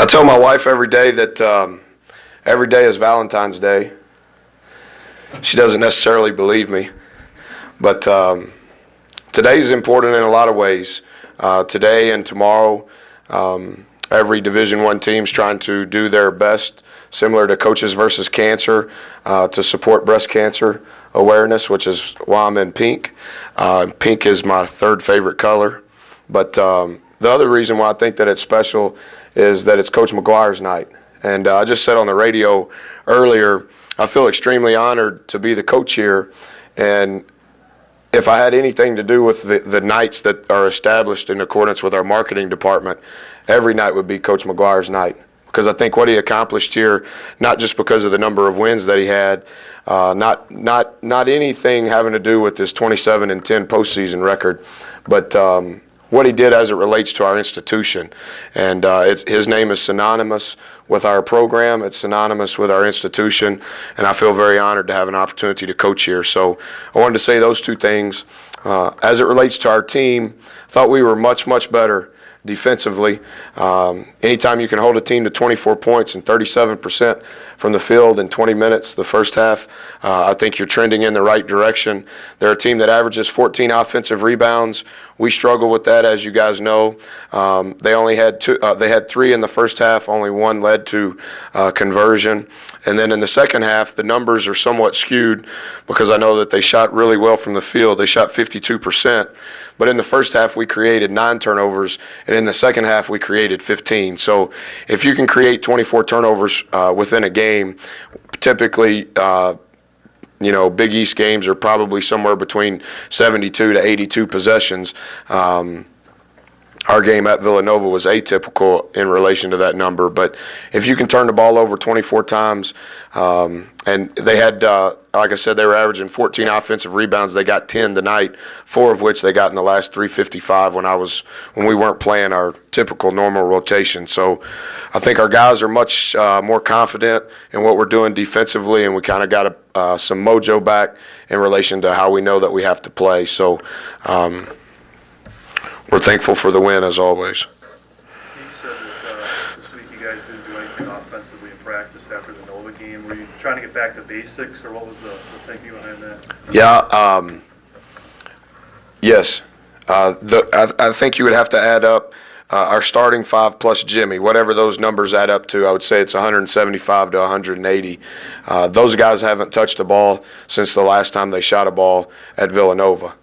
I tell my wife every day that every day is Valentine's Day. She doesn't necessarily believe me, but today is important in a lot of ways. Today and tomorrow, every Division I team's trying to do their best, similar to Coaches versus Cancer, to support breast cancer awareness, which is why I'm in pink. Pink is my third favorite color. But the other reason why I think that it's special is that it's Coach McGuire's night. And I just said on the radio earlier, I feel extremely honored to be the coach here. And if I had anything to do with the nights that are established in accordance with our marketing department, every night would be Coach McGuire's night. Because I think what he accomplished here, not just because of the number of wins that he had, not anything having to do with his 27-10 postseason record, but what he did as it relates to our institution. And his name is synonymous with our program. It's synonymous with our institution. And I feel very honored to have an opportunity to coach here. So I wanted to say those two things. As it relates to our team, I thought we were much, much better defensively. Anytime you can hold a team to 24 points and 37% from the field in 20 minutes the first half, I think you're trending in the right direction. They're a team that averages 14 offensive rebounds. We struggle with that, as you guys know. They only had two. They had 3 in the first half. Only 1 led to conversion. And then in the second half, the numbers are somewhat skewed because I know that they shot really well from the field. They shot 52%. But in the first half, we created 9 turnovers, and in the second half, we created 15. So if you can create 24 turnovers within a game, typically, Big East games are probably somewhere between 72 to 82 possessions. Our game at Villanova was atypical in relation to that number. But if you can turn the ball over 24 times, and they had, like I said, they were averaging 14 offensive rebounds. They got 10 tonight, 4 of which they got in the last 3:55 when we weren't playing our typical normal rotation. So I think our guys are much more confident in what we're doing defensively, and we kind of got some mojo back in relation to how we know that we have to play. So we're thankful for the win, as always. You said that this week you guys didn't do anything offensively in practice after the Nova game. Were you trying to get back to basics, or what was the thinking behind that? Yeah, yes. I think you would have to add up our starting 5 plus Jimmy, whatever those numbers add up to. I would say it's 175 to 180. Those guys haven't touched the ball since the last time they shot a ball at Villanova.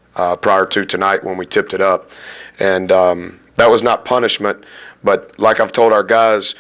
Prior to tonight when we tipped it up. And that was not punishment, but like I've told our guys,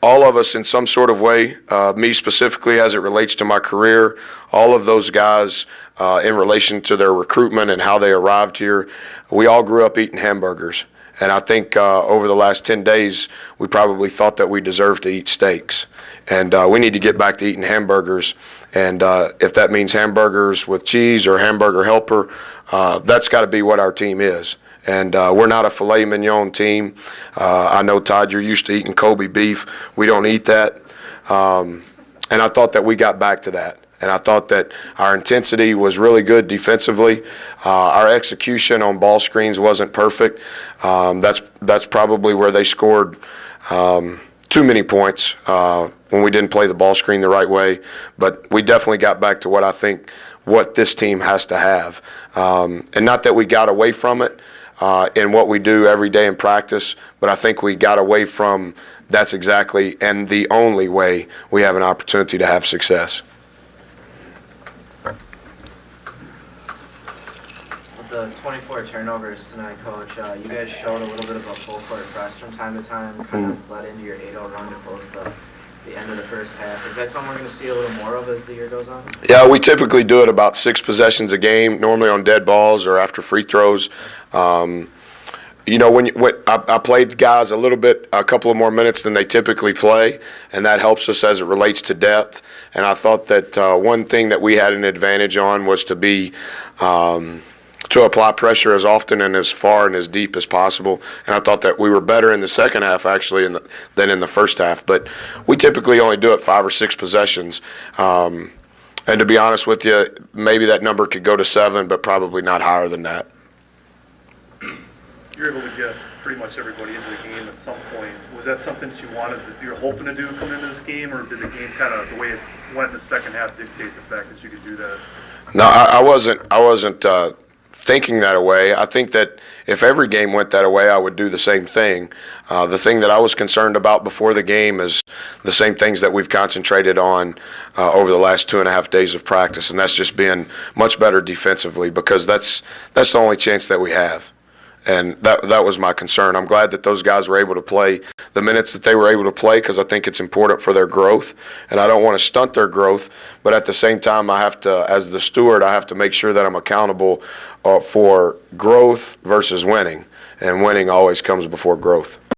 all of us in some sort of way, me specifically as it relates to my career, all of those guys in relation to their recruitment and how they arrived here, we all grew up eating hamburgers. And I think over the last 10 days, we probably thought that we deserved to eat steaks. And we need to get back to eating hamburgers. And if that means hamburgers with cheese or hamburger helper, that's got to be what our team is. And we're not a filet mignon team. I know, Todd, you're used to eating Kobe beef. We don't eat that. And I thought that we got back to that. And I thought that our intensity was really good defensively. Our execution on ball screens wasn't perfect. That's probably where they scored too many points when we didn't play the ball screen the right way. But we definitely got back to what this team has to have. And not that we got away from it in what we do every day in practice, but I think we got away from that's exactly and the only way we have an opportunity to have success. The 24 turnovers tonight, Coach, you guys showed a little bit of a full-court press from time to time, kind of led into your 8-0 run to close the end of the first half. Is that something we're going to see a little more of as the year goes on? Yeah, we typically do it about 6 possessions a game, normally on dead balls or after free throws. When I played guys a couple of more minutes than they typically play, and that helps us as it relates to depth. And I thought that one thing that we had an advantage on was to be to apply pressure as often and as far and as deep as possible. And I thought that we were better in the second half, actually, than in the first half. But we typically only do it 5 or 6 possessions. And to be honest with you, maybe that number could go to 7, but probably not higher than that. you're able to get pretty much everybody into the game at some point. Was that something that you wanted, that you were hoping to do come into this game, or did the game kind of, the way it went in the second half, dictate the fact that you could do that? No, I wasn't thinking that way. I think that if every game went that way, I would do the same thing. The thing that I was concerned about before the game is the same things that we've concentrated on over the last 2.5 days of practice, and that's just being much better defensively, because that's the only chance that we have. And that was my concern. I'm glad that those guys were able to play the minutes that they were able to play, because I think it's important for their growth, and I don't want to stunt their growth. But at the same time, I have to, as the steward, I have to make sure that I'm accountable for growth versus winning, and winning always comes before growth.